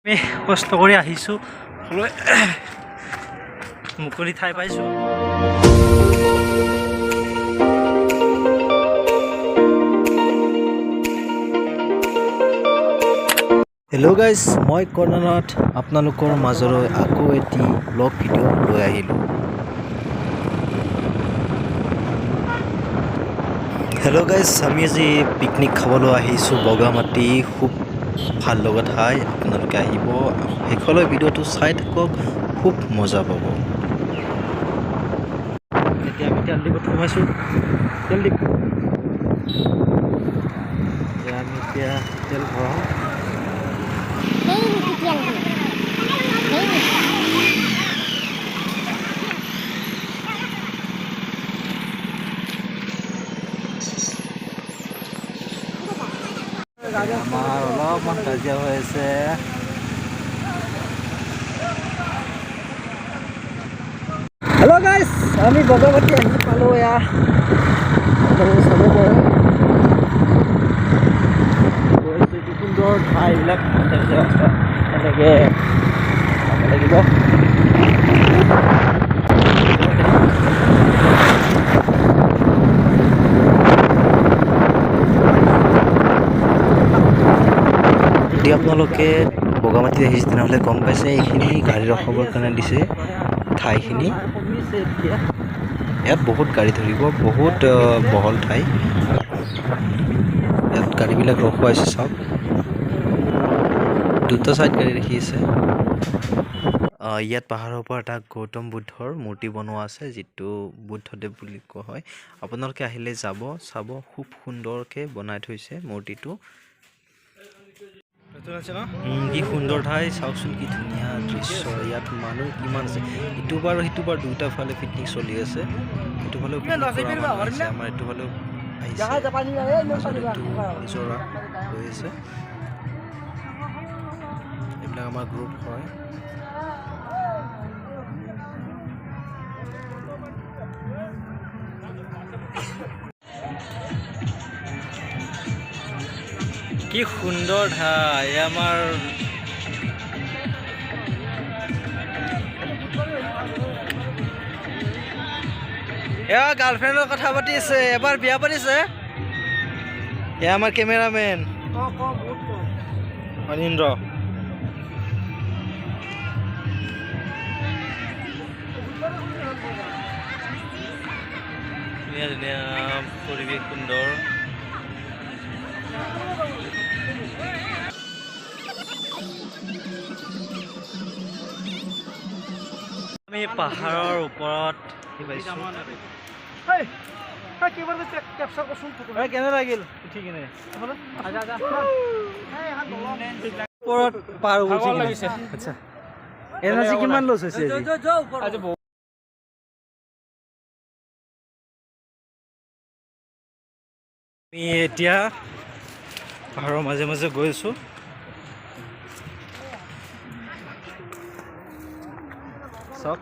আমি কষ্ট কৰি আহিছোঁ মুকলি ঠাই পাইছোঁ। হেল্ল' গাইজ, মই কৰ্ণনাথ আপোনালোকৰ মাজলৈ আকৌ এটি ব্লগ ভিডিঅ' লৈ আহিলোঁ। হেল্ল' গাইজ, আমি আজি পিকনিক খাবলৈ আহিছোঁ বগামাটি। খুব ভাল লগা ঠাই, আপোনালোকে আহিব, শেষলৈ ভিডিঅ'টো চাই থাকক, খুব মজা পাব। এতিয়া আমি তেল ডিপত সোমাইছোঁ। তেল ডিপ আমি এতিয়া তেল ভৰাওঁ। আমাৰ অলপমান কাজিয়া হৈ আছে। হেল্ল' গাইজ, আমি বগামাটি আহি পালোঁ। এয়া চাব পাৰে কি সুন্দৰ ঠাইবিলাক এনেকৈ চাব লাগিব। যদি আপোনালোকে বগামাটিত আহিছে তেনেহ'লে গম পাইছে, এইখিনি গাড়ী ৰখাবৰ কাৰণে দিছে ঠাইখিনি। ইয়াত বহুত গাড়ী ধৰিব, বহুত বহল ঠাই। ইয়াত গাড়ীবিলাক ৰখুৱাইছে, চাওক দুটা চাইড গাড়ী ৰাখি আছে। ইয়াত পাহাৰৰ ওপৰত এটা গৌতম বুদ্ধৰ মূৰ্তি বনোৱা আছে, যিটো বুদ্ধদেৱ বুলি কোৱা হয়। আপোনালোকে আহিলে যাব, চাব, খুব সুন্দৰকৈ বনাই থৈছে মূৰ্তিটো। কি সুন্দৰ ঠাই, চাওকচোন কি ধুনীয়া দৃশ্য। ইয়াত মানুহ কিমান আছে, ইটো বাৰ সিটো বাৰ দুইটা ফালে পিকনিক চলি আছে। ইটো ফালেও পিকনিক কৰা মানুহ আছে, আমাৰ ইটো ফালেও আহিছে, নিজৰা হৈ আছে। এইবিলাক আমাৰ গ্ৰুপ হয়। কি সুন্দৰ ঠাই আমাৰ। এয়া গাৰ্লফ্ৰেণ্ডৰ কথা পাতি আছে, এবাৰ বিয়া পাতিছে। এয়া আমাৰ কেমেৰামেন অনিন্দ্ৰ। ধুনীয়া ধুনীয়া পৰিৱেশ, সুন্দৰ। আমি পাহাৰৰ ওপৰত কেনে লাগিল উঠি কিনে? ওপৰত পাৰ লাগিছে। আচ্ছা, এনাৰ্জি কিমান লছ হৈছে? আমি এতিয়া পাহাৰৰ মাজে মাজে গৈ আছোঁ। চাওক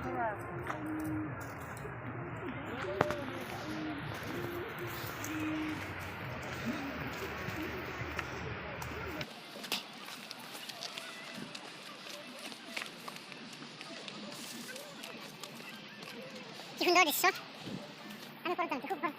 কি সুন্দৰ দৃশ্য। আমি ওপৰত যাম, খুব ভাল।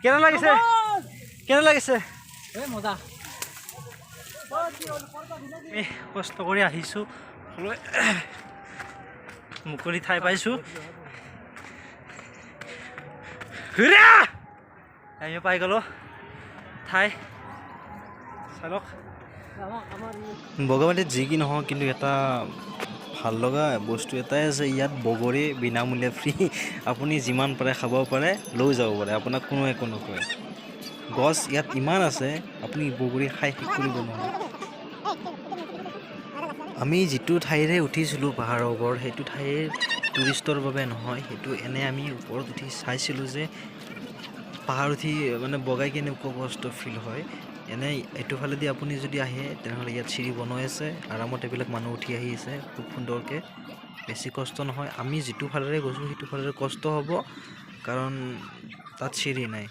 কেনে লাগিছে? কেনে লাগিছে? মজা। আমি কষ্ট কৰি আহিছোঁ, মুকলি ঠাই পাইছোঁ। আমি পাই গ'লো ঠাই। চাওক বগামাটিত যি কি নহওক, কিন্তু এটা ভাল লগা বস্তু এটাই আছে, ইয়াত বগৰী বিনামূলীয়া ফ্ৰী। আপুনি যিমান পাৰে খাব পাৰে, লৈ যাব পাৰে, আপোনাক কোনো একো নকয়। গছ ইয়াত ইমান আছে, আপুনি বগৰী খাই শেষ কৰিব নোৱাৰে। আমি যিটো ঠাইৰে উঠিছিলোঁ পাহাৰৰ ওপৰত, সেইটো ঠাইৰ টুৰিষ্টৰ বাবে নহয়, সেইটো এনে আমি ওপৰত উঠি চাইছিলোঁ যে পাহাৰ উঠি মানে বগাই কেনেকুৱা কষ্ট ফিল হয় এনেই এইটো ফালেদি আপুনি যদি আহে তেনেহ'লে ইয়াত চিৰি বনাই আছে আৰামত এইবিলাক মানুহ উঠি আহি আছে খুব সুন্দৰকৈ বেছি কষ্ট নহয় আমি যিটো ফালেৰে গৈছোঁ সেইটো ফালেৰে কষ্ট হ'ব কাৰণ তাত চিৰি নাই